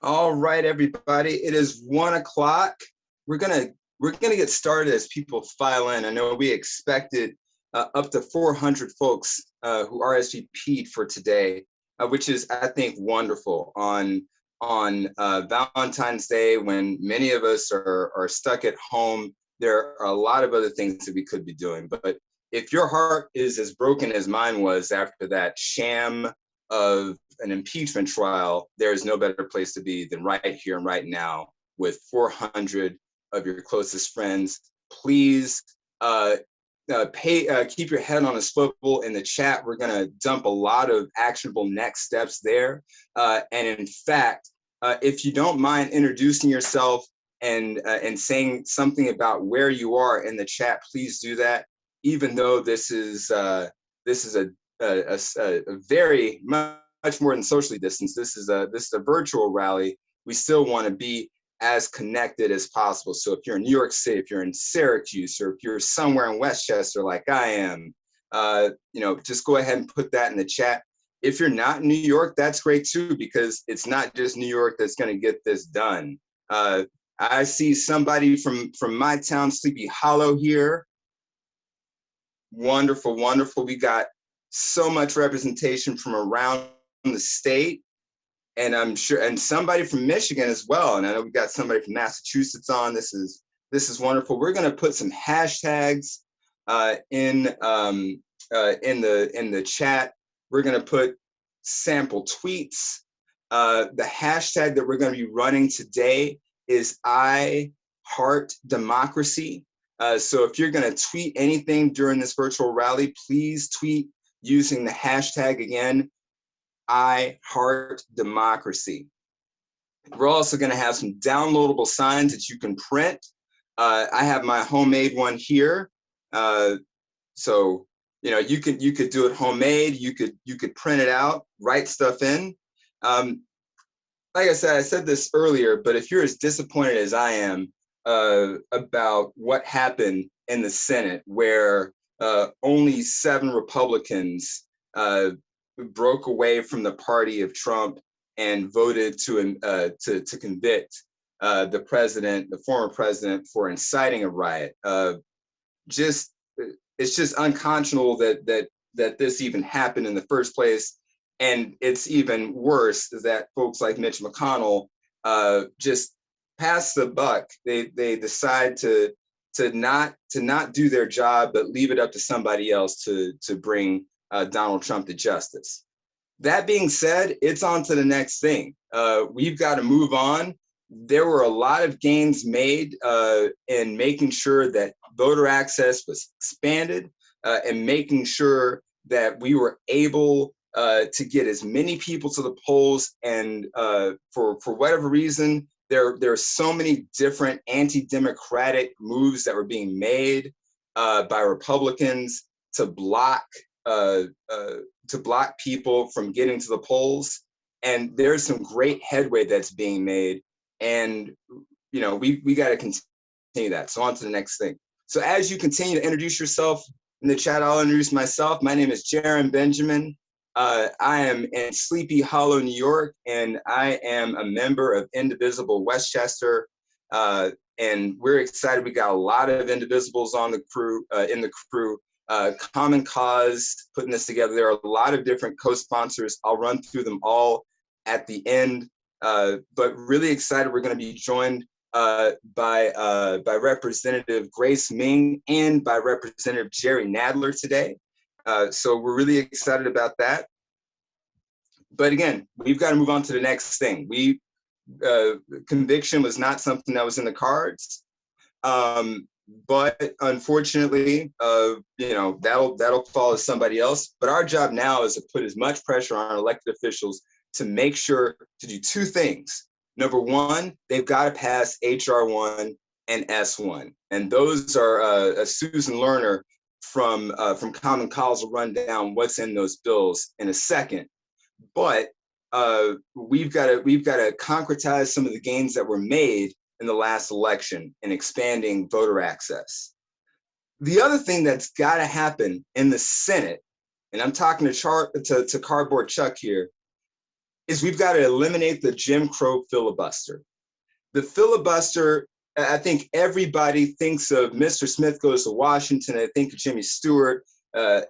All right, everybody. It is 1 o'clock. We're gonna get started as people file in. I know we expected up to 400 folks who RSVP'd for today, which is, I think, wonderful on Valentine's Day, when many of us are stuck at home. There are a lot of other things that we could be doing, but if your heart is as broken as mine was after that sham of an impeachment trial, there is no better place to be than right here and right now with 400 of your closest friends. Please keep your head on a swivel in the chat. We're going to dump a lot of actionable next steps there. And in fact, if you don't mind introducing yourself and saying something about where you are in the chat, please do that. Even though this is a very much more than socially distanced. This is a virtual rally. We still want to be as connected as possible. So if you're in New York City, if you're in Syracuse, or if you're somewhere in Westchester like I am, just go ahead and put that in the chat. If you're not in New York, that's great too, because it's not just New York that's going to get this done. I see somebody from my town, Sleepy Hollow, here. Wonderful, wonderful. We got so much representation from around the state, and I'm sure, and somebody from Michigan as well. And I know we got somebody from Massachusetts on. This is wonderful. We're going to put some hashtags in the chat. We're going to put sample tweets. The hashtag that we're going to be running today is I Heart Democracy. So if you're going to tweet anything during this virtual rally, please tweet using the hashtag again, I Heart Democracy. We're also going to have some downloadable signs that you can print. I have my homemade one here. So you could do it homemade. You could print it out, write stuff in. Like I said this earlier, but if you're as disappointed as I am about what happened in the Senate, where only 7 Republicans broke away from the party of Trump and voted to convict the former president, for inciting a riot. It's just unconscionable that this even happened in the first place. And it's even worse that folks like Mitch McConnell just pass the buck. They decide to not do their job, but leave it up to somebody else to bring Donald Trump to justice. That being said, it's on to the next thing. We've got to move on. There were a lot of gains made in making sure that voter access was expanded and making sure that we were able to get as many people to the polls. And for whatever reason, there are so many different anti-democratic moves that were being made by Republicans to block people from getting to the polls. And there's some great headway that's being made. And we got to continue that. So on to the next thing. So as you continue to introduce yourself in the chat, I'll introduce myself. My name is Jaron Benjamin. I am in Sleepy Hollow, New York, and I am a member of Indivisible Westchester. And we're excited. We got a lot of Indivisibles on the crew, Common Cause putting this together. There are a lot of different co-sponsors. I'll run through them all at the end. But really excited. We're going to be joined by Representative Grace Meng and by Representative Jerry Nadler today. So we're really excited about that. But again, we've got to move on to the next thing. Conviction was not something that was in the cards. But unfortunately, that'll fall to somebody else. But our job now is to put as much pressure on our elected officials to make sure to do 2 things. Number one, they've got to pass H.R.1 and S.1. And those are Susan Lerner from Common Cause will run down what's in those bills in a second. But we've got to concretize some of the gains that were made in the last election in expanding voter access. The other thing that's got to happen in the Senate, and I'm talking to Cardboard Chuck here, is we've got to eliminate the Jim Crow filibuster. The filibuster, I think everybody thinks of Mr. Smith Goes to Washington. I think of Jimmy Stewart, the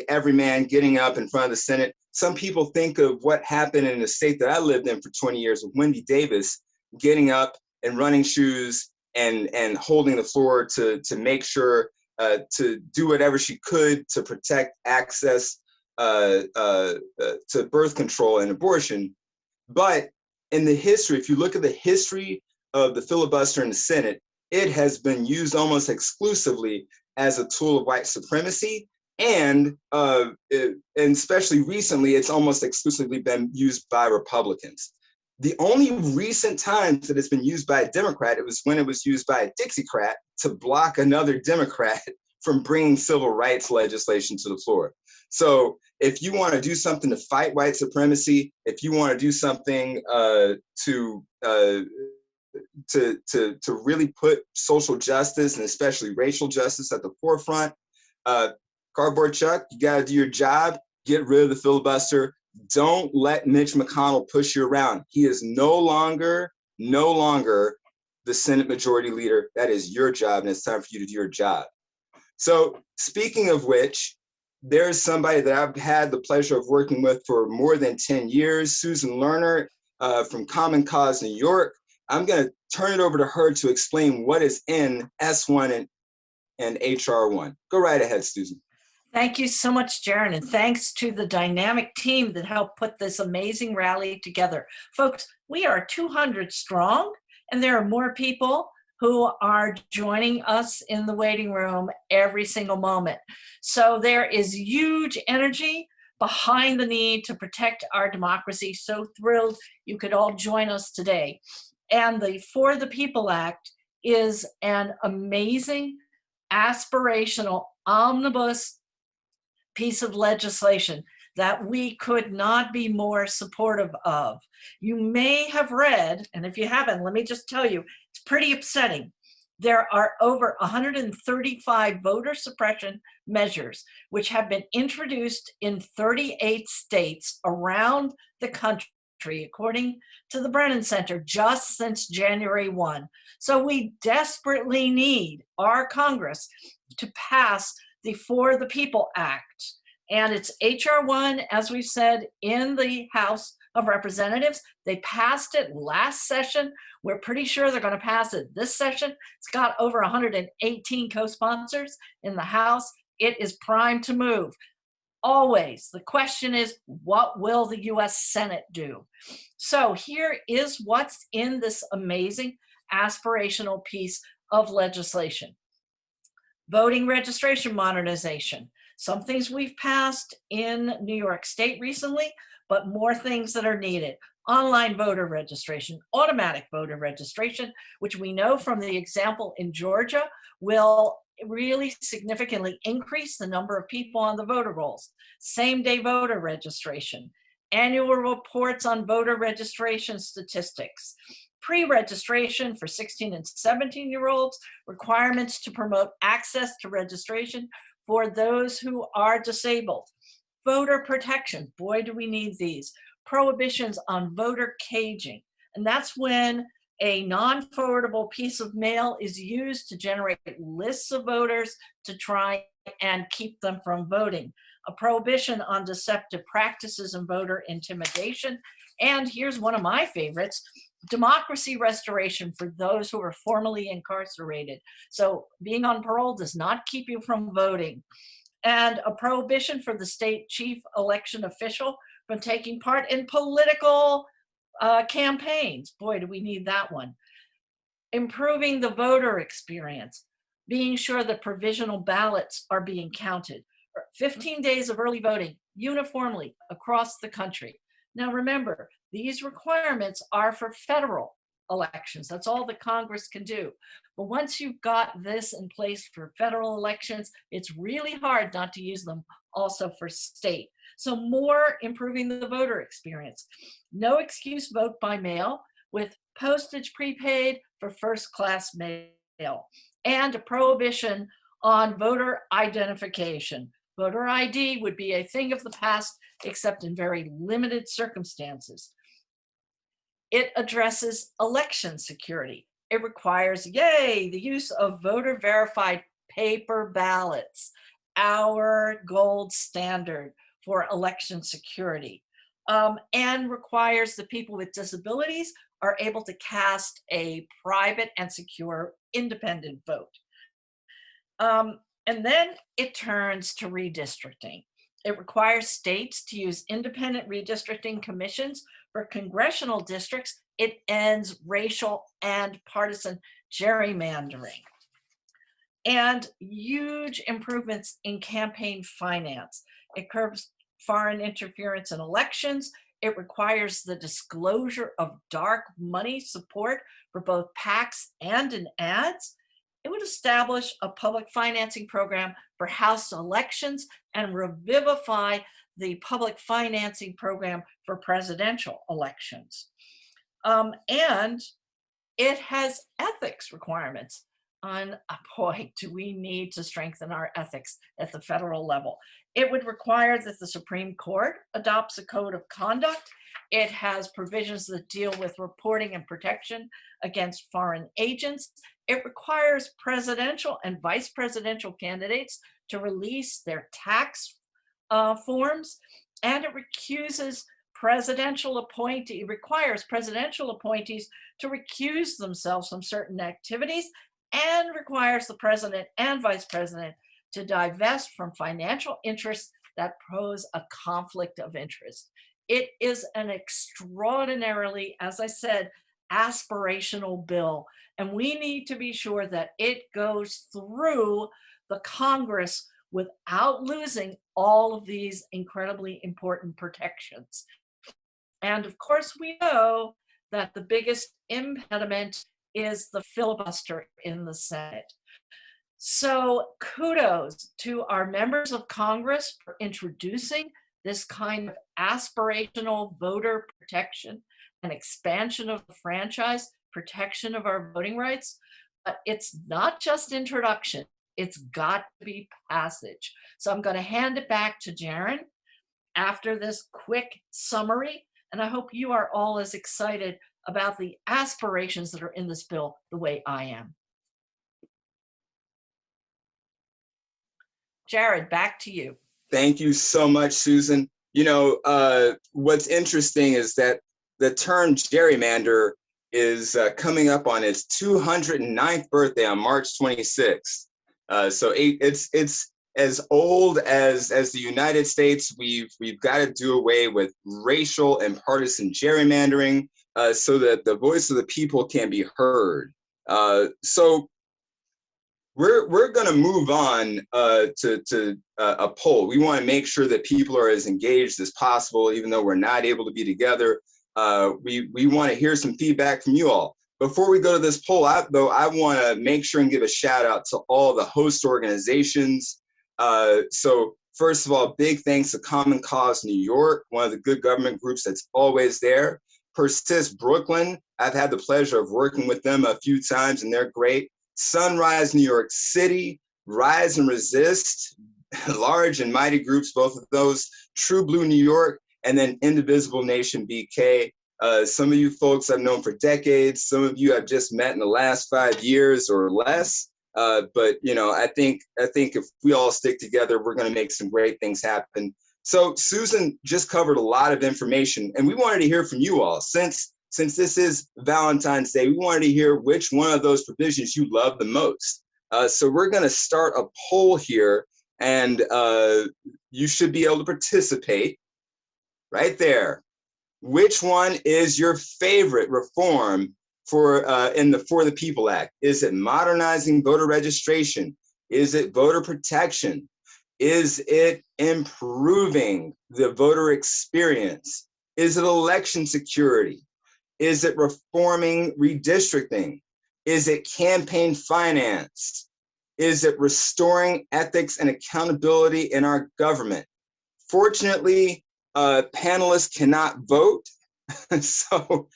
everyman getting up in front of the Senate. Some people think of what happened in the state that I lived in for 20 years with Wendy Davis getting up and running shoes and holding the floor to make sure to do whatever she could to protect access to birth control and abortion. But in the history, if you look at the history of the filibuster in the Senate, it has been used almost exclusively as a tool of white supremacy. And especially recently, it's almost exclusively been used by Republicans. The only recent times that it's been used by a Democrat, it was when it was used by a Dixiecrat to block another Democrat from bringing civil rights legislation to the floor. So if you want to do something to fight white supremacy, if you want to do something to really put social justice and especially racial justice at the forefront, Cardboard Chuck, you got to do your job. Get rid of the filibuster. Don't let Mitch McConnell push you around. He is no longer the Senate Majority Leader. That is your job, and it's time for you to do your job. So speaking of which, there's somebody that I've had the pleasure of working with for more than 10 years, Susan Lerner from Common Cause New York. I'm going to turn it over to her to explain what is in S.1 and H.R.1. Go right ahead, Susan. Thank you so much, Jaron, and thanks to the dynamic team that helped put this amazing rally together. Folks, we are 200 strong, and there are more people who are joining us in the waiting room every single moment. So there is huge energy behind the need to protect our democracy. So thrilled you could all join us today. And the For the People Act is an amazing, aspirational, omnibus piece of legislation that we could not be more supportive of. You may have read, and if you haven't, let me just tell you, it's pretty upsetting. There are over 135 voter suppression measures which have been introduced in 38 states around the country, according to the Brennan Center, just since January 1. So we desperately need our Congress to pass the For the People Act. And it's H.R.1, as we've said, in the House of Representatives. They passed it last session. We're pretty sure they're going to pass it this session. It's got over 118 co-sponsors in the House. It is primed to move. Always, the question is, what will the U.S. Senate do? So here is what's in this amazing aspirational piece of legislation. Voting registration modernization. Some things we've passed in New York State recently, but more things that are needed. Online voter registration, automatic voter registration, which we know from the example in Georgia will really significantly increase the number of people on the voter rolls. Same-day voter registration, annual reports on voter registration statistics, pre-registration for 16 and 17-year-olds, requirements to promote access to registration for those who are disabled, voter protection, boy do we need these, prohibitions on voter caging, and that's when a non-forwardable piece of mail is used to generate lists of voters to try and keep them from voting, a prohibition on deceptive practices and voter intimidation, and here's one of my favorites, democracy restoration for those who are formerly incarcerated. So being on parole does not keep you from voting. And a prohibition for the state chief election official from taking part in political campaigns. Boy, do we need that one. Improving the voter experience, being sure that provisional ballots are being counted. 15 days of early voting uniformly across the country. Now remember, these requirements are for federal elections. That's all the Congress can do. But once you've got this in place for federal elections, it's really hard not to use them also for state. So more improving the voter experience. No excuse vote by mail with postage prepaid for first-class mail, and a prohibition on voter identification. Voter ID would be a thing of the past, except in very limited circumstances. It addresses election security. It requires, yay, the use of voter verified paper ballots, our gold standard for election security, and requires the people with disabilities are able to cast a private and secure independent vote. And then it turns to redistricting. It requires states to use independent redistricting commissions for congressional districts. It ends racial and partisan gerrymandering. And huge improvements in campaign finance. It curbs foreign interference in elections. It requires the disclosure of dark money support for both PACs and in ads. It would establish a public financing program for House elections and revivify the public financing program for presidential elections. And it has ethics requirements. On a point, do we need to strengthen our ethics at the federal level? It would require that the Supreme Court adopts a code of conduct. It has provisions that deal with reporting and protection against foreign agents. It requires presidential and vice presidential candidates to release their tax forms, and it requires presidential appointees to recuse themselves from certain activities, and requires the president and vice president to divest from financial interests that pose a conflict of interest. It is an extraordinarily, as I said, aspirational bill, and we need to be sure that it goes through the Congress without losing all of these incredibly important protections. And of course, we know that the biggest impediment is the filibuster in the Senate. So kudos to our members of Congress for introducing this kind of aspirational voter protection and expansion of the franchise, protection of our voting rights. But it's not just introduction, it's got to be passage. So I'm going to hand it back to Jaren after this quick summary. And I hope you are all as excited about the aspirations that are in this bill the way I am. Jared, back to you. Thank you so much, Susan. You know, what's interesting is that the term gerrymander is coming up on its 209th birthday on March 26th. So it's as old as the United States. We've got to do away with racial and partisan gerrymandering so that the voice of the people can be heard. So we're going to move on to a poll. We want to make sure that people are as engaged as possible, even though we're not able to be together. We want to hear some feedback from you all. Before we go to this poll, I want to make sure and give a shout out to all the host organizations. So first of all, big thanks to Common Cause New York, one of the good government groups that's always there. Persist Brooklyn, I've had the pleasure of working with them a few times and they're great. Sunrise New York City, Rise and Resist, large and mighty groups, both of those. True Blue New York, and then Indivisible Nation BK. Some of you folks I've known for decades. Some of you I've just met in the last 5 years or less. But you know, I think if we all stick together, we're going to make some great things happen. So Susan just covered a lot of information, and we wanted to hear from you all. Since this is Valentine's Day, we wanted to hear which one of those provisions you love the most. So we're going to start a poll here, and you should be able to participate right there. Which one is your favorite reform for in the For the People Act? Is it modernizing voter registration? Is it voter protection? Is it improving the voter experience? Is it election security? Is it reforming redistricting? Is it campaign finance? Is it restoring ethics and accountability in our government? Fortunately, panelists cannot vote, so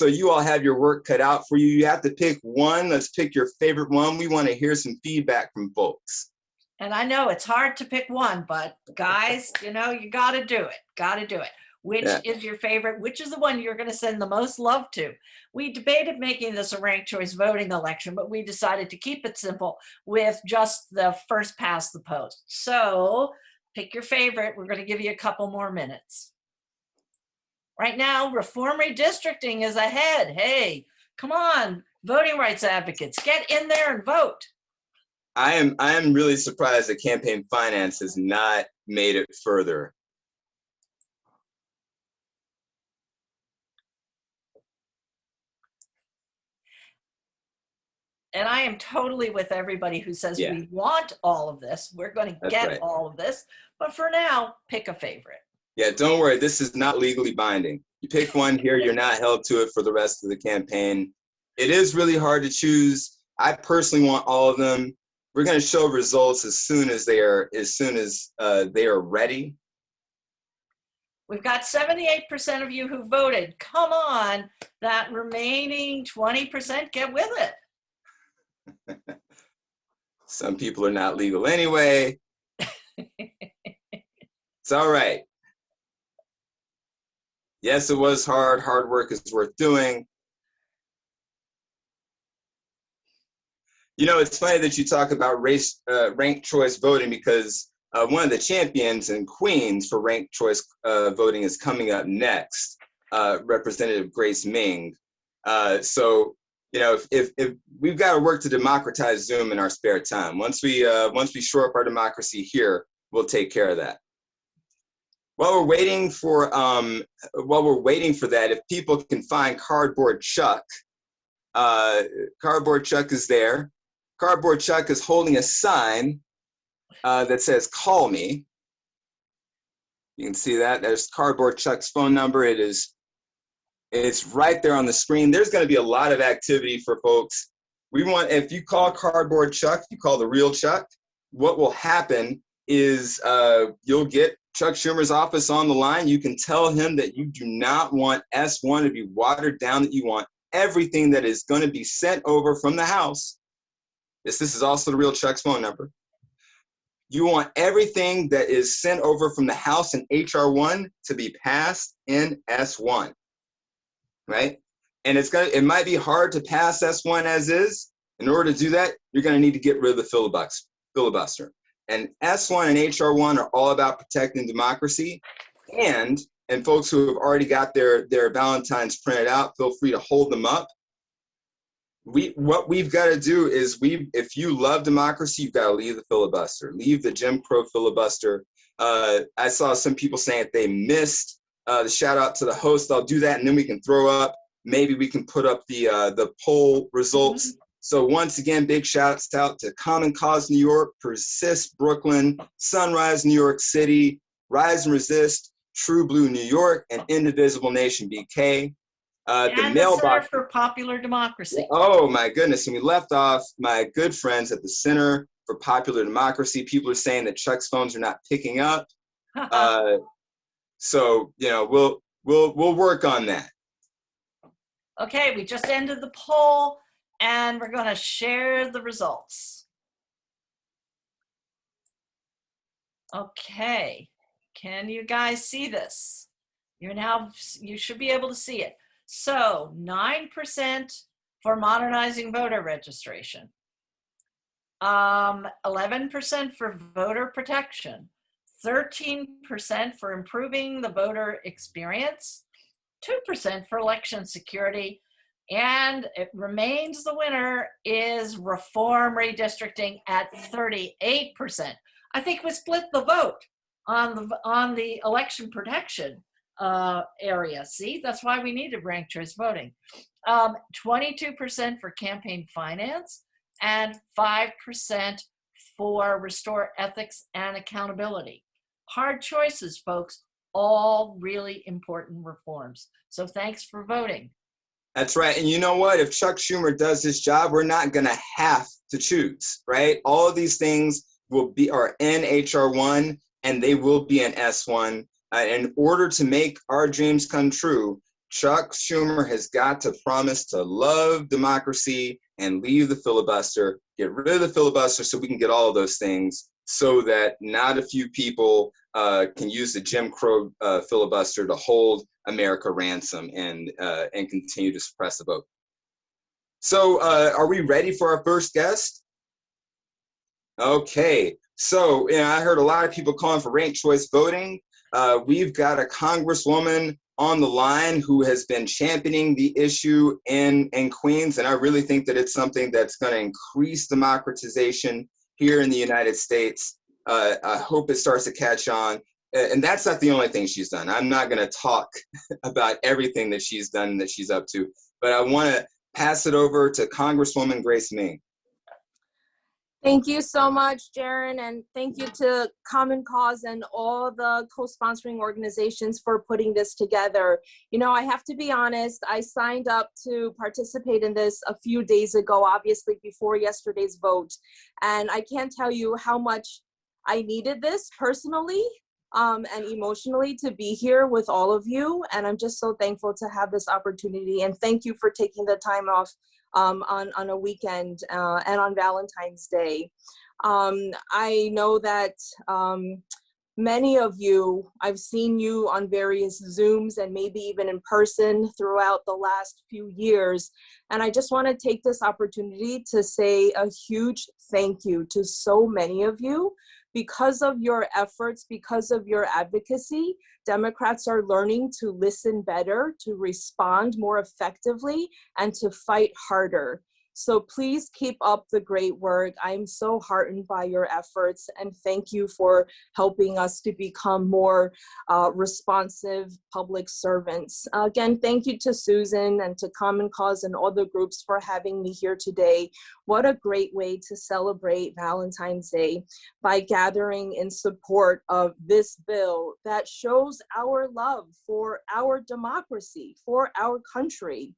you all have your work cut out for you. You have to pick one. Let's pick your favorite one. We want to hear some feedback from folks. And I know it's hard to pick one, but guys, you know, you got to do it. Got to do it. Which is your favorite? Which is the one you're going to send the most love to? We debated making this a ranked choice voting election, but we decided to keep it simple with just the first past the post. So pick your favorite. We're going to give you a couple more minutes. Right now, reform redistricting is ahead. Hey, come on, voting rights advocates, get in there and vote. I am really surprised that campaign finance has not made it further. And I am totally with everybody who says we want all of this. We're going to get all of this. But for now, pick a favorite. Yeah, don't worry. This is not legally binding. You pick one here, you're not held to it for the rest of the campaign. It is really hard to choose. I personally want all of them. We're going to show results as soon as they are ready. We've got 78% of you who voted. Come on, that remaining 20%, get with it. Some people are not legal anyway. It's all right. Yes, it was hard. Hard work is worth doing. You know, it's funny that you talk about ranked choice voting because one of the champions and queens for ranked choice voting is coming up next, Representative Grace Meng. So, you know, if we've got to work to democratize Zoom in our spare time. Once we shore up our democracy here, we'll take care of that. While we're waiting for that, if people can find Cardboard Chuck, Cardboard Chuck is there. Cardboard Chuck is holding a sign that says "Call me." You can see that. There's Cardboard Chuck's phone number. It's right there on the screen. There's going to be a lot of activity for folks. If you call Cardboard Chuck, you call the real Chuck, what will happen is you'll get Chuck Schumer's office on the line. You can tell him that you do not want S.1 to be watered down, that you want everything that is going to be sent over from the House. This is also the real Chuck's phone number. You want everything that is sent over from the House in H.R.1 to be passed in S.1, right? And it might be hard to pass S.1 as is. In order to do that, you're going to need to get rid of the filibuster. And S.1 and H.R.1 are all about protecting democracy. And folks who have already got their Valentines printed out, feel free to hold them up. What we've got to do is if you love democracy, you've got to leave the filibuster, leave the Jim Crow filibuster. I saw some people saying that they missed the shout out to the host. I'll do that, and then we can throw up. Maybe we can put up the poll results. So once again, big shouts out to Common Cause New York, Persist Brooklyn, Sunrise New York City, Rise and Resist, True Blue New York, and Indivisible Nation BK. And the Center for Popular Democracy. Oh my goodness, and we left off my good friends at the Center for Popular Democracy. People are saying that Chuck's phones are not picking up. So, you know, we'll work on that. Okay, we just ended the poll and we're going to share the results. Okay, can you guys see this? You should be able to see it. So 9% for modernizing voter registration, 11% for voter protection, 13% for improving the voter experience, 2% for election security, and it remains the winner is reform redistricting at 38%. I think we split the vote on the election protection area. See, that's why we needed ranked choice voting. 22% for campaign finance and 5% for restore ethics and accountability. Hard choices, folks, all really important reforms. So thanks for voting. That's right. And you know what? If Chuck Schumer does his job, we're not going to have to choose, right? All of these things are in H.R.1 and they will be in S.1. In order to make our dreams come true, Chuck Schumer has got to promise to love democracy and leave the filibuster, get rid of the filibuster so we can get all of those things so that not a few people can use the Jim Crow filibuster to hold America ransom and continue to suppress the vote. So are we ready for our first guest? Okay, so I heard a lot of people calling for ranked choice voting. We've got a Congresswoman on the line who has been championing the issue in Queens, and I really think that it's something that's going to increase democratization here in the United States. I hope it starts to catch on. And that's not the only thing she's done. I'm not going to talk about everything that she's done, that she's up to, but I want to pass it over to Congresswoman Grace Meng. Thank you so much, Jaron, and thank you to Common Cause and all the co-sponsoring organizations for putting this together. You know, I have to be honest, I signed up to participate in this a few days ago, obviously before yesterday's vote, and I can't tell you how much I needed this personally and emotionally to be here with all of you, and I'm just so thankful to have this opportunity, and thank you for taking the time off on a weekend and on Valentine's Day. I know that many of you, I've seen you on various Zooms and maybe even in person throughout the last few years. And I just want to take this opportunity to say a huge thank you to so many of you. Because of your efforts, because of your advocacy, Democrats are learning to listen better, to respond more effectively, and to fight harder. So please keep up the great work. I'm so heartened by your efforts, and thank you for helping us to become more responsive public servants. Again, thank you to Susan and to Common Cause and other groups for having me here today. What a great way to celebrate Valentine's Day by gathering in support of this bill that shows our love for our democracy, for our country.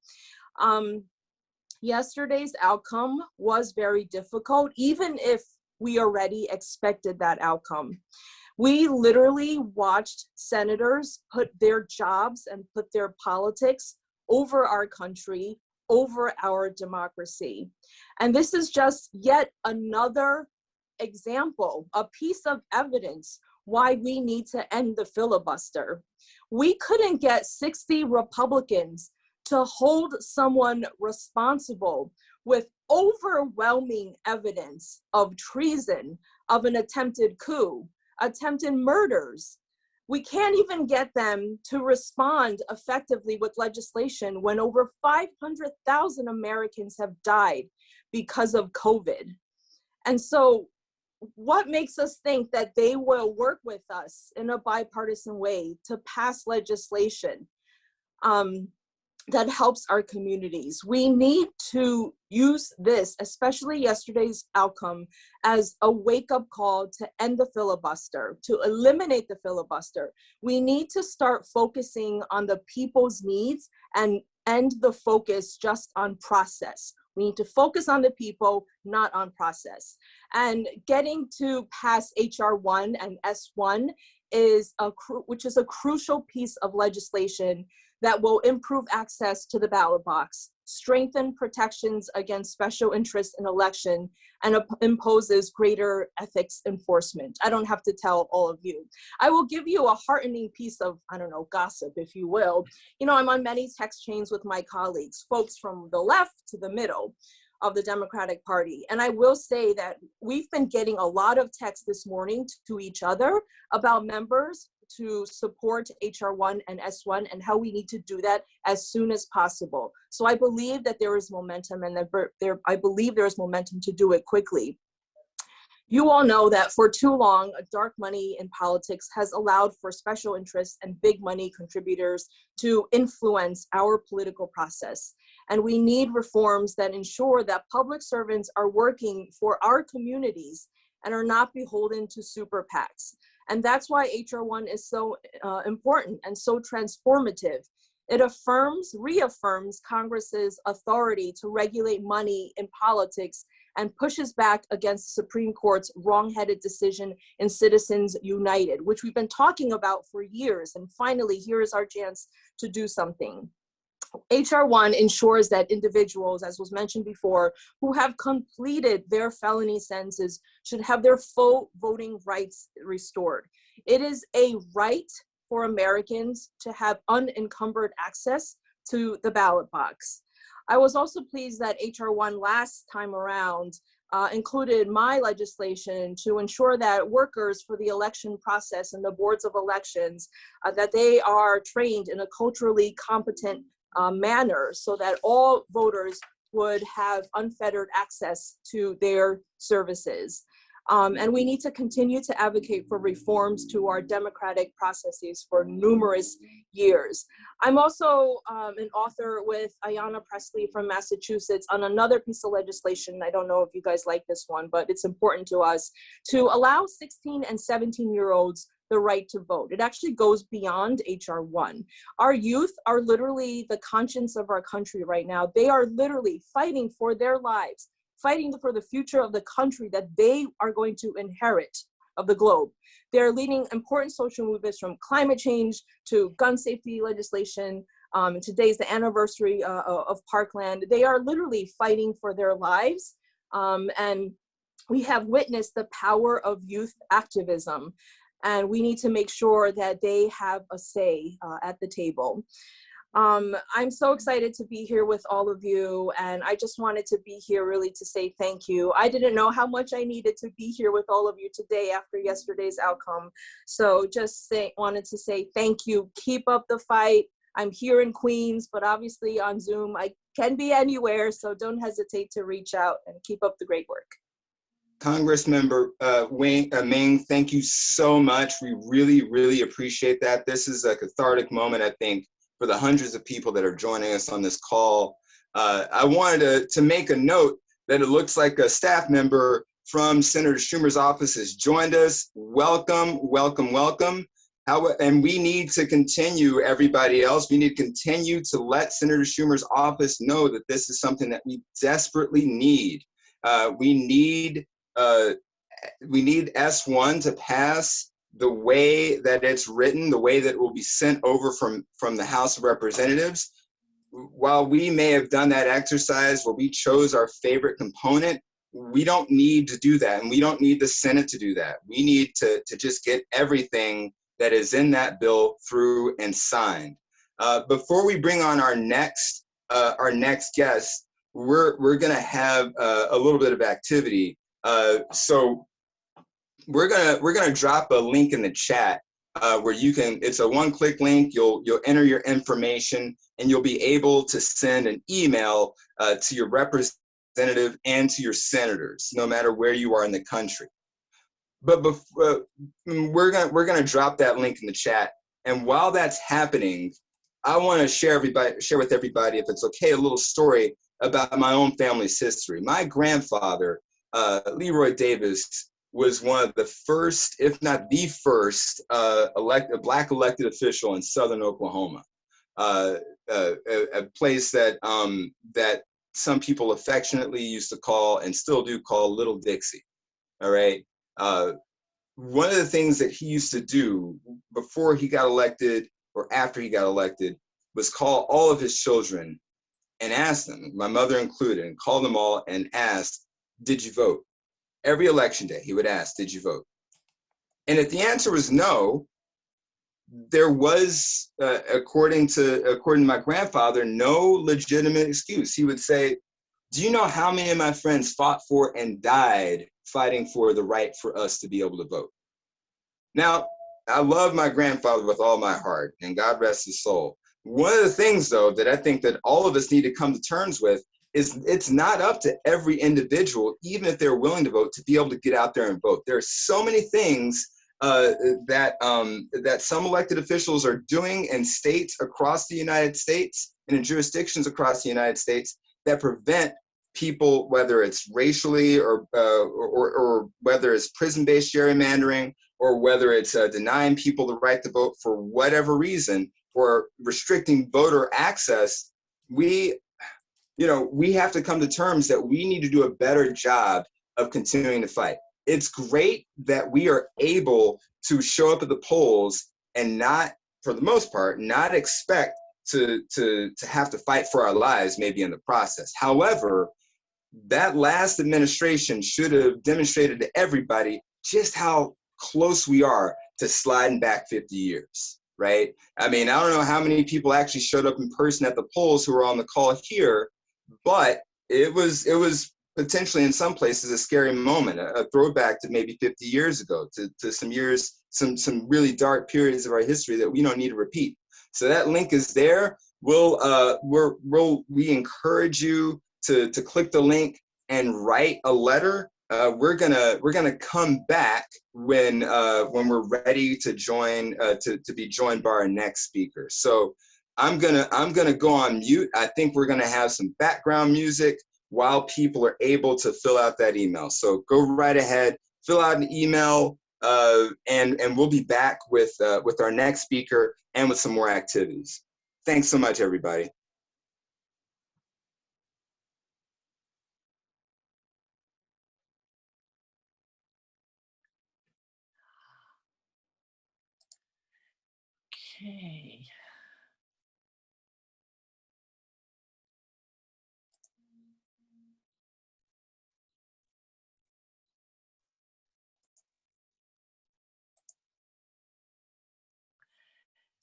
Yesterday's outcome was very difficult, even if we already expected that outcome. We literally watched senators put their jobs and put their politics over our country, over our democracy. And this is just yet another example, a piece of evidence why we need to end the filibuster. We couldn't get 60 Republicans to hold someone responsible with overwhelming evidence of treason, of an attempted coup, attempted murders. We can't even get them to respond effectively with legislation when over 500,000 Americans have died because of COVID. And so what makes us think that they will work with us in a bipartisan way to pass legislation that helps our communities? We need to use this, especially yesterday's outcome, as a wake-up call to end the filibuster, to eliminate the filibuster. We need to start focusing on the people's needs and end the focus just on process. We need to focus on the people, not on process. And getting to pass H.R.1 and S.1 which is a crucial piece of legislation that will improve access to the ballot box, strengthen protections against special interests in election, and imposes greater ethics enforcement. I don't have to tell all of you. I will give you a heartening piece of, I don't know, gossip, if you will. You know, I'm on many text chains with my colleagues, folks from the left to the middle of the Democratic Party. And I will say that we've been getting a lot of texts this morning to each other about members to support H.R.1 and S.1 and how we need to do that as soon as possible. So I believe that there is momentum, and I believe there is momentum to do it quickly. You all know that for too long, dark money in politics has allowed for special interests and big money contributors to influence our political process. And we need reforms that ensure that public servants are working for our communities and are not beholden to super PACs. And that's why H.R.1 is so important and so transformative. It reaffirms Congress's authority to regulate money in politics and pushes back against the Supreme Court's wrong-headed decision in Citizens United, which we've been talking about for years. And finally, here is our chance to do something. H.R.1 ensures that individuals, as was mentioned before, who have completed their felony sentences should have their full voting rights restored. It is a right for Americans to have unencumbered access to the ballot box. I was also pleased that H.R.1 last time around included my legislation to ensure that workers for the election process and the boards of elections, that they are trained in a culturally competent manner so that all voters would have unfettered access to their services. And we need to continue to advocate for reforms to our democratic processes for numerous years. I'm also an author with Ayanna Pressley from Massachusetts on another piece of legislation. I don't know if you guys like this one, but it's important to us to allow 16 and 17-year-olds the right to vote. It actually goes beyond H.R.1. Our youth are literally the conscience of our country right now. They are literally fighting for their lives, fighting for the future of the country that they are going to inherit of the globe. They're leading important social movements from climate change to gun safety legislation. Today's the anniversary of Parkland. They are literally fighting for their lives. And we have witnessed the power of youth activism. And we need to make sure that they have a say at the table. I'm so excited to be here with all of you, and I just wanted to be here really to say thank you. I didn't know how much I needed to be here with all of you today after yesterday's outcome. So just wanted to say thank you. Keep up the fight. I'm here in Queens, but obviously on Zoom, I can be anywhere, so don't hesitate to reach out and keep up the great work. Congressmember Meng, thank you so much. We really, really appreciate that. This is a cathartic moment, I think, for the hundreds of people that are joining us on this call. I wanted to make a note that it looks like a staff member from Senator Schumer's office has joined us. Welcome, welcome, welcome. And we need to continue, everybody else, we need to continue to let Senator Schumer's office know that this is something that we desperately need. We need S.1 to pass the way that it's written, the way that it will be sent over from the House of Representatives. While we may have done that exercise where we chose our favorite component, we don't need to do that, and we don't need the Senate to do that. We need to just get everything that is in that bill through and signed. Before we bring on our next guest, we're gonna have a little bit of activity. So we're gonna drop a link in the chat where you can. It's a one-click link. You'll enter your information, and you'll be able to send an email to your representative and to your senators, no matter where you are in the country. But we're gonna drop that link in the chat. And while that's happening, I want to share with everybody, if it's okay, a little story about my own family's history. My grandfather, Leroy Davis, was one of the first, if not the first, black elected official in Southern Oklahoma, a place that that some people affectionately used to call, and still do call, Little Dixie. All right. One of the things that he used to do before he got elected or after he got elected was call all of his children and ask them, my mother included, and call them all and ask, did you vote? Every election day, he would ask, did you vote? And if the answer was no, there was, according to my grandfather, no legitimate excuse. He would say, do you know how many of my friends fought for and died fighting for the right for us to be able to vote? Now, I love my grandfather with all my heart, and God rest his soul. One of the things, though, that I think that all of us need to come to terms with is it's not up to every individual, even if they're willing to vote, to be able to get out there and vote. There are so many things that some elected officials are doing in states across the United States and in jurisdictions across the United States that prevent people, whether it's racially or whether it's prison-based gerrymandering, or whether it's denying people the right to vote for whatever reason, or restricting voter access. We have to come to terms that we need to do a better job of continuing to fight. It's great that we are able to show up at the polls and not, for the most part, not expect to have to fight for our lives maybe in the process. However, that last administration should have demonstrated to everybody just how close we are to sliding back 50 years, right? I mean, I don't know how many people actually showed up in person at the polls who were on the call here, but it was potentially in some places a scary moment, a throwback to maybe 50 years ago, to some years, some really dark periods of our history that we don't need to repeat. So that link is there. We encourage you to click the link and write a letter. We're gonna come back when we're ready to join to be joined by our next speaker. So I'm gonna go on mute. I think we're gonna have some background music while people are able to fill out that email. So go right ahead, fill out an email, and we'll be back with our next speaker and with some more activities. Thanks so much, everybody. Okay.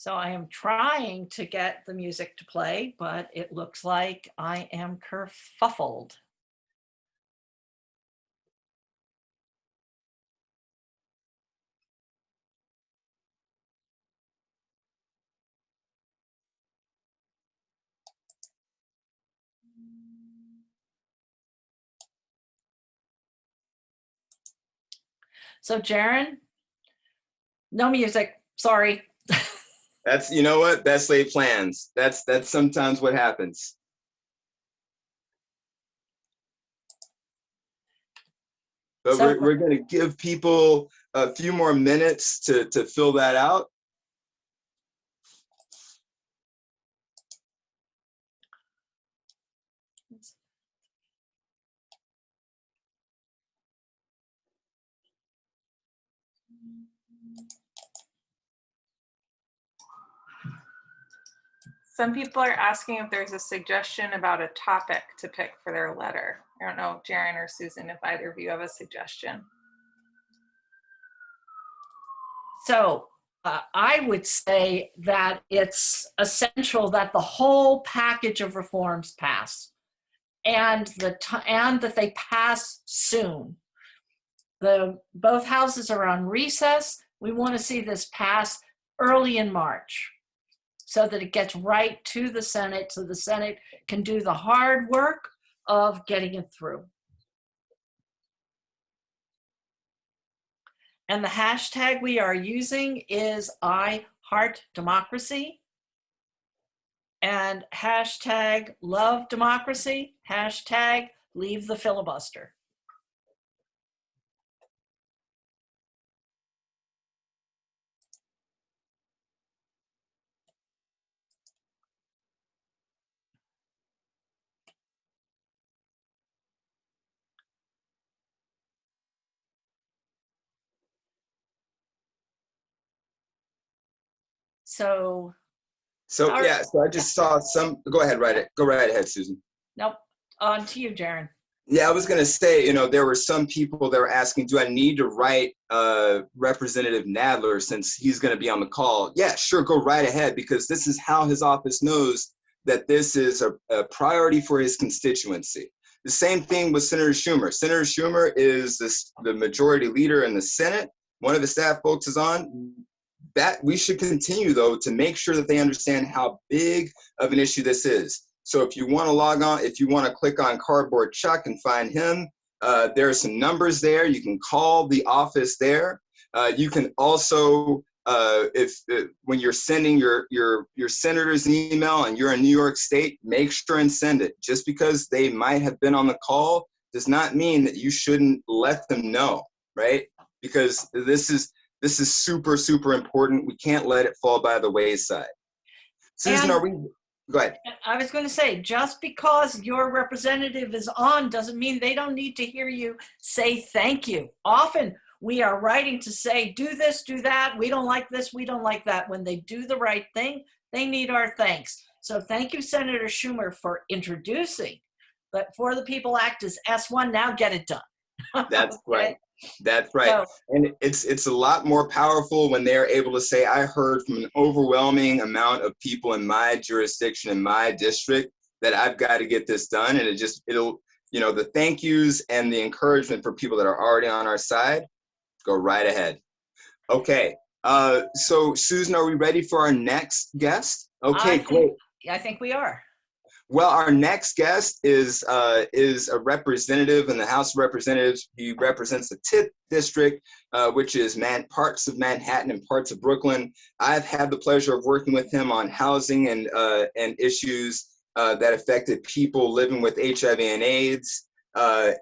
So I am trying to get the music to play, but it looks like I am kerfuffled. So Jaron, no music, sorry. That's, you know what, best laid plans. That's sometimes what happens. But so, we're going to give people a few more minutes to fill that out. Some people are asking if there's a suggestion about a topic to pick for their letter. I don't know, Jaron or Susan, if either of you have a suggestion. So I would say that it's essential that the whole package of reforms pass, and that they pass soon. Both houses are on recess. We want to see this pass early in March, so that it gets right to the Senate, so the Senate can do the hard work of getting it through. And the hashtag we are using is I Heart Democracy, and hashtag Love Democracy, hashtag Leave the Filibuster. So yeah, so I just saw some, go ahead, go right ahead, Susan. Nope, on to you, Jaron. Yeah, I was going to say, you know, there were some people that were asking, do I need to write Representative Nadler since he's going to be on the call? Yeah, sure, go right ahead, because this is how his office knows that this is a priority for his constituency. The same thing with Senator Schumer. Senator Schumer is the majority leader in the Senate. One of the staff folks is on. That we should continue, though, to make sure that they understand how big of an issue this is. So if you want to log on, if you want to click on Cardboard Chuck and find him, there are some numbers there. You can call the office there. You can also, when you're sending your senator's email and you're in New York State, make sure and send it. Just because they might have been on the call does not mean that you shouldn't let them know, right? Because this is super, super important. We can't let it fall by the wayside. Susan, go ahead. I was going to say, just because your representative is on doesn't mean they don't need to hear you say thank you. Often we are writing to say, do this, do that. We don't like this, we don't like that. When they do the right thing, they need our thanks. So thank you, Senator Schumer, for introducing the For the People Act as S1. Now get it done. That's Okay? right. That's right. So, And it's a lot more powerful when they're able to say, I heard from an overwhelming amount of people in my jurisdiction, in my district, that I've got to get this done. And it'll, you know, the thank yous and the encouragement for people that are already on our side, go right ahead. Okay. So Susan, are we ready for our next guest? Okay, great. I think we are. Well, our next guest is a representative in the House of Representatives. He represents the 10th district, which is parts of Manhattan and parts of Brooklyn. I've had the pleasure of working with him on housing and issues that affected people living with HIV and AIDS.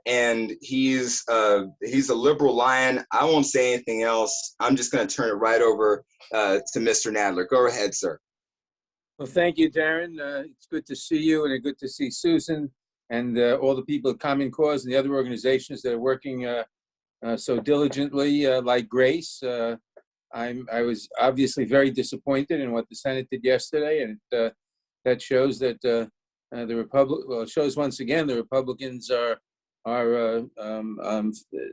And he's a liberal lion. I won't say anything else. I'm just going to turn it right over to Mr. Nadler. Go ahead, sir. Well, thank you, Darren. It's good to see you, and it's good to see Susan and all the people at Common Cause and the other organizations that are working so diligently, like Grace. I was obviously very disappointed in what the Senate did yesterday, and that shows that it shows once again the Republicans are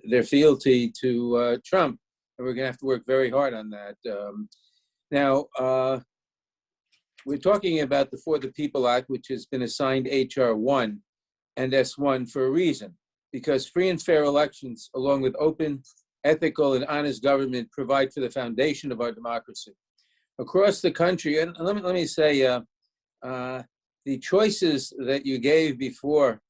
their fealty to Trump, and we're going to have to work very hard on that. Now. We're talking about the For the People Act, which has been assigned H.R.1 and S.1 for a reason, because free and fair elections, along with open, ethical, and honest government, provide for the foundation of our democracy. Across the country, and let me say, the choices that you gave before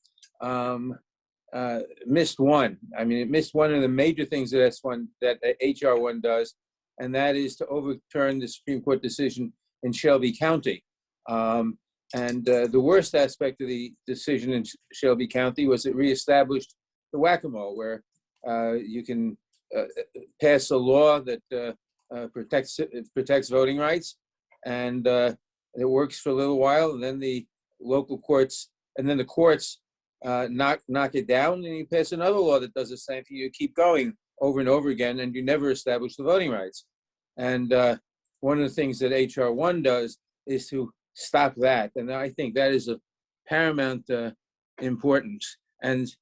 missed one. I mean, it missed one of the major things that H.R.1 does, and that is to overturn the Supreme Court decision in Shelby County. The worst aspect of the decision in Shelby County was it reestablished the whack-a-mole, where you can pass a law that protects voting rights, and it works for a little while, and then the local courts, and then the courts knock it down, and you pass another law that does the same thing. You keep going over and over again, and you never establish the voting rights. And one of the things that H.R.1 does is to stop that. And I think that is of paramount importance. And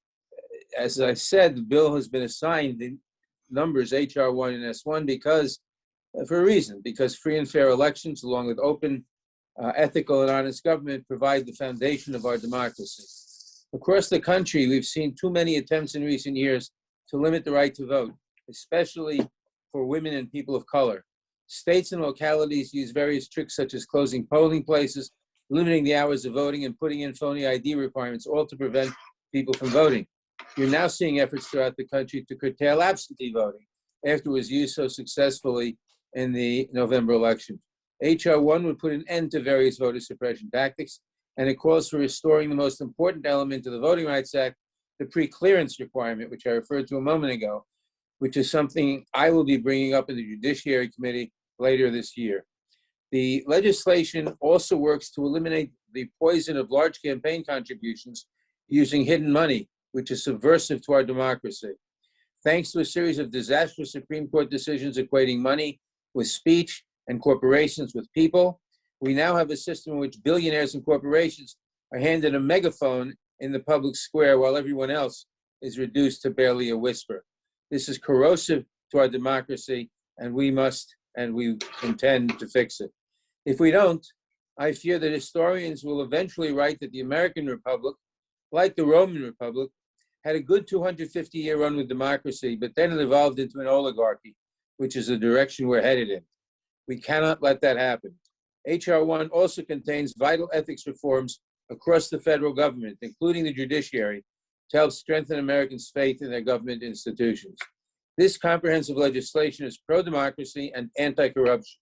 as I said, the bill has been assigned the numbers H.R.1 and S.1 for a reason, because free and fair elections, along with open, ethical, and honest government, provide the foundation of our democracy. Across the country, we've seen too many attempts in recent years to limit the right to vote, especially for women and people of color. States and localities use various tricks such as closing polling places, limiting the hours of voting, and putting in phony ID requirements, all to prevent people from voting. You're now seeing efforts throughout the country to curtail absentee voting after it was used so successfully in the November election. H.R.1 would put an end to various voter suppression tactics, and it calls for restoring the most important element of the Voting Rights Act, the pre-clearance requirement, which I referred to a moment ago, which is something I will be bringing up in the Judiciary Committee later this year. The legislation also works to eliminate the poison of large campaign contributions using hidden money, which is subversive to our democracy. Thanks to a series of disastrous Supreme Court decisions equating money with speech and corporations with people, we now have a system in which billionaires and corporations are handed a megaphone in the public square while everyone else is reduced to barely a whisper. This is corrosive to our democracy, and we intend to fix it. If we don't, I fear that historians will eventually write that the American Republic, like the Roman Republic, had a good 250-year run with democracy, but then it evolved into an oligarchy, which is the direction we're headed in. We cannot let that happen. H.R.1 also contains vital ethics reforms across the federal government, including the judiciary, to help strengthen Americans' faith in their government institutions. This comprehensive legislation is pro-democracy and anti-corruption.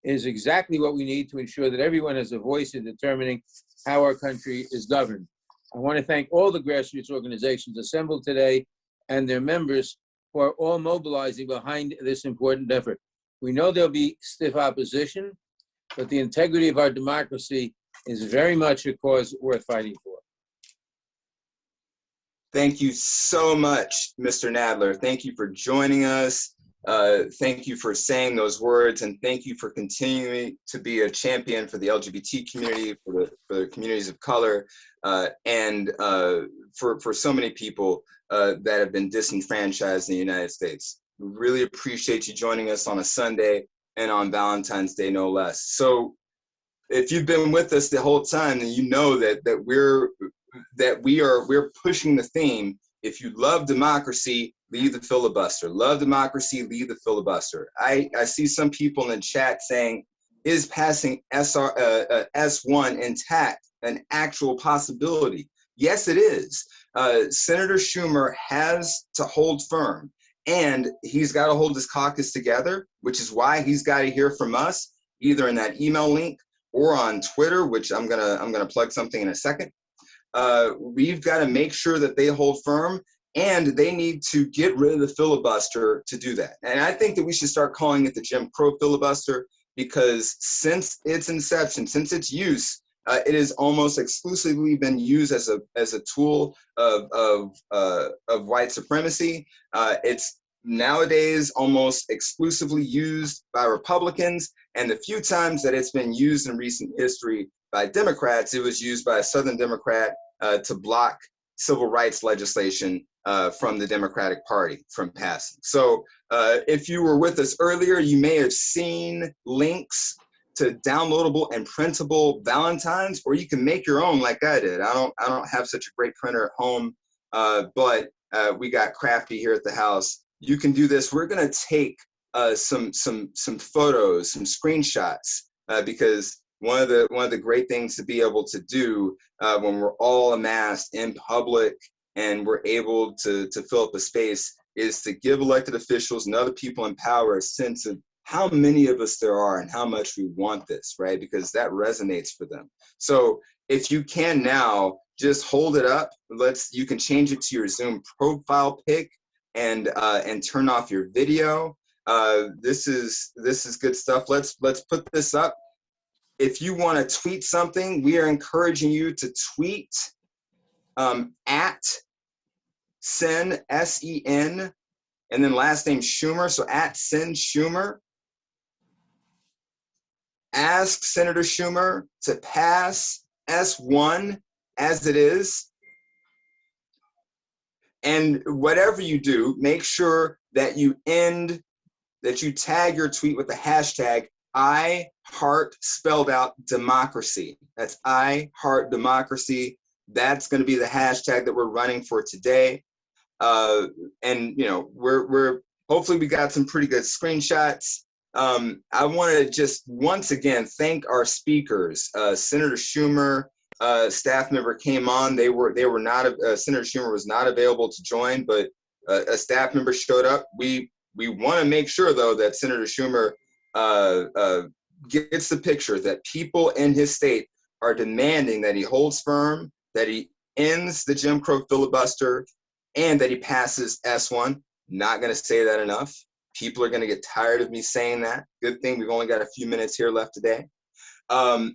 It is exactly what we need to ensure that everyone has a voice in determining how our country is governed. I want to thank all the grassroots organizations assembled today and their members who are all mobilizing behind this important effort. We know there'll be stiff opposition, but the integrity of our democracy is very much a cause worth fighting for. Thank you so much, Mr. Nadler. Thank you for joining us. Thank you for saying those words, and thank you for continuing to be a champion for the LGBT community, for the communities of color, and for so many people that have been disenfranchised in the United States. We really appreciate you joining us on a Sunday and on Valentine's Day, no less. So if you've been with us the whole time, then you know that we're pushing the theme. If you love democracy, leave the filibuster. Love democracy, leave the filibuster. I see some people in the chat saying, is passing S.1 intact an actual possibility? Yes, it is. Senator Schumer has to hold firm, and he's got to hold his caucus together, which is why he's got to hear from us, either in that email link or on Twitter, which I'm gonna plug something in a second. We've got to make sure that they hold firm, and they need to get rid of the filibuster to do that. And I think that we should start calling it the Jim Crow filibuster, because since its inception, since its use, it has almost exclusively been used as a tool of white supremacy. It's nowadays almost exclusively used by Republicans, and the few times that it's been used in recent history by Democrats, it was used by a Southern Democrat to block civil rights legislation from the Democratic Party from passing. So if you were with us earlier, you may have seen links to downloadable and printable Valentines, or you can make your own like I did. I don't have such a great printer at home, but we got crafty here at the house. You can do this. We're gonna take some photos, some screenshots, because one of the great things to be able to do when we're all amassed in public and we're able to fill up a space is to give elected officials and other people in power a sense of how many of us there are and how much we want this, right? Because that resonates for them. So if you can now, just hold it up. You can change it to your Zoom profile pic and turn off your video. This is good stuff. Let's put this up. If you want to tweet something, we are encouraging you to tweet at Sen, S-E-N, and then last name Schumer, so at Sen Schumer. Ask Senator Schumer to pass S1 as it is. And whatever you do, make sure that you tag your tweet with the hashtag I heart spelled out democracy. That's I heart democracy. That's going to be the hashtag that we're running for today. And you know, we're hopefully we got some pretty good screenshots. I want to just once again thank our speakers. Senator Schumer, staff member came on. They were not. Senator Schumer was not available to join, but a staff member showed up. We want to make sure though that Senator Schumer gets the picture that people in his state are demanding that he holds firm, that he ends the Jim Crow filibuster, and that he passes S1. Not going to say that enough. People are going to get tired of me saying that. Good thing we've only got a few minutes here left today. I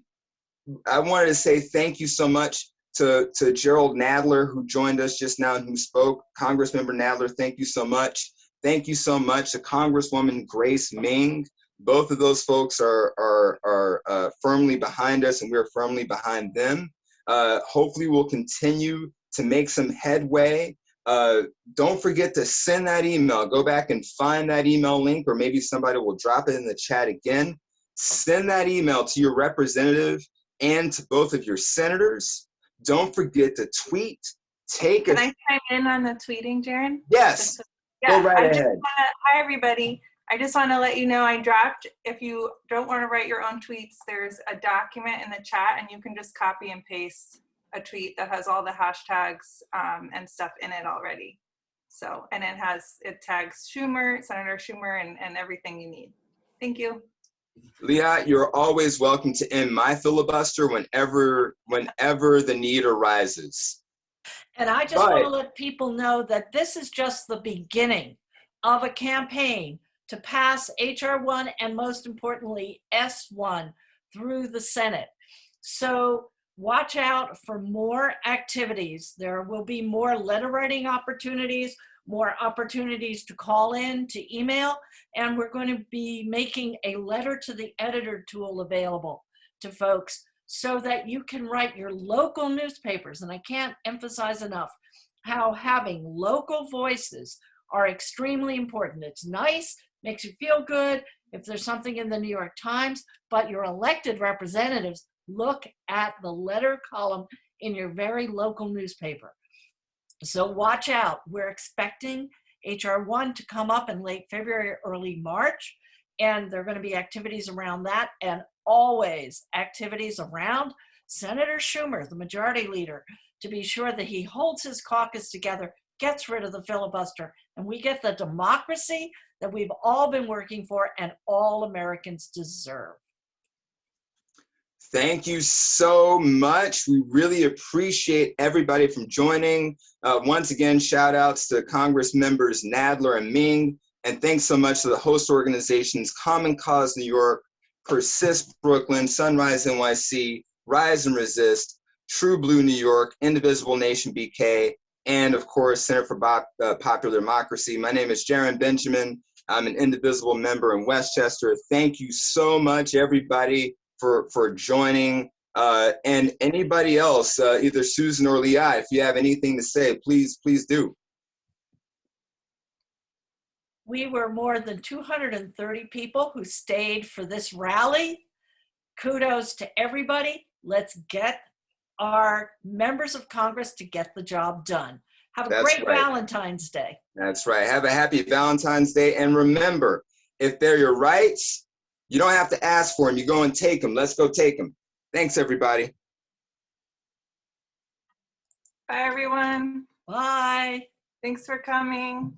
wanted to say thank you so much to Gerald Nadler, who joined us just now and who spoke. Congressmember Nadler, thank you so much. Thank you so much to Congresswoman Grace Meng. Both of those folks are firmly behind us, and we're firmly behind them. Hopefully we'll continue to make some headway. Don't forget to send that email. Go back and find that email link, or maybe somebody will drop it in the chat again. Send that email to your representative and to both of your senators. Don't forget to tweet. Can I chime in on the tweeting, Jaron? Yes. Yeah, go right ahead. Hi, everybody. I just want to let you know I dropped, if you don't want to write your own tweets, there's a document in the chat and you can just copy and paste a tweet that has all the hashtags and stuff in it already. So, and it tags Schumer, Senator Schumer, and everything you need. Thank you. Leah, you're always welcome to end my filibuster whenever the need arises. And I just want to let people know that this is just the beginning of a campaign to pass H.R.1 and most importantly, S.1 through the Senate. So watch out for more activities. There will be more letter writing opportunities. more opportunities to call in, to email, and we're going to be making a letter to the editor tool available to folks so that you can write your local newspapers. And I can't emphasize enough how having local voices are extremely important. It's nice, makes you feel good if there's something in the New York Times, but your elected representatives look at the letter column in your very local newspaper. So watch out. We're expecting H.R.1 to come up in late February, early March, and there are going to be activities around that, and always activities around Senator Schumer, the majority leader, to be sure that he holds his caucus together, gets rid of the filibuster, and we get the democracy that we've all been working for and all Americans deserve. Thank you so much. We really appreciate everybody from joining. Once again, shout outs to Congress members Nadler and Meng, and thanks so much to the host organizations Common Cause New York, Persist Brooklyn, Sunrise NYC, Rise and Resist, True Blue New York, Indivisible Nation BK, and of course, Center for Popular Democracy. My name is Jaron Benjamin. I'm an Indivisible member in Westchester. Thank you so much, everybody, for joining. And anybody else, either Susan or Leah, if you have anything to say, please do. We were more than 230 people who stayed for this rally. Kudos to everybody. Let's get our members of Congress to get the job done. Have a great Valentine's Day. That's right. Have a happy Valentine's Day. And remember, if they're your rights, you don't have to ask for them. You go and take them. Let's go take them. Thanks, everybody. Bye, everyone. Bye. Thanks for coming.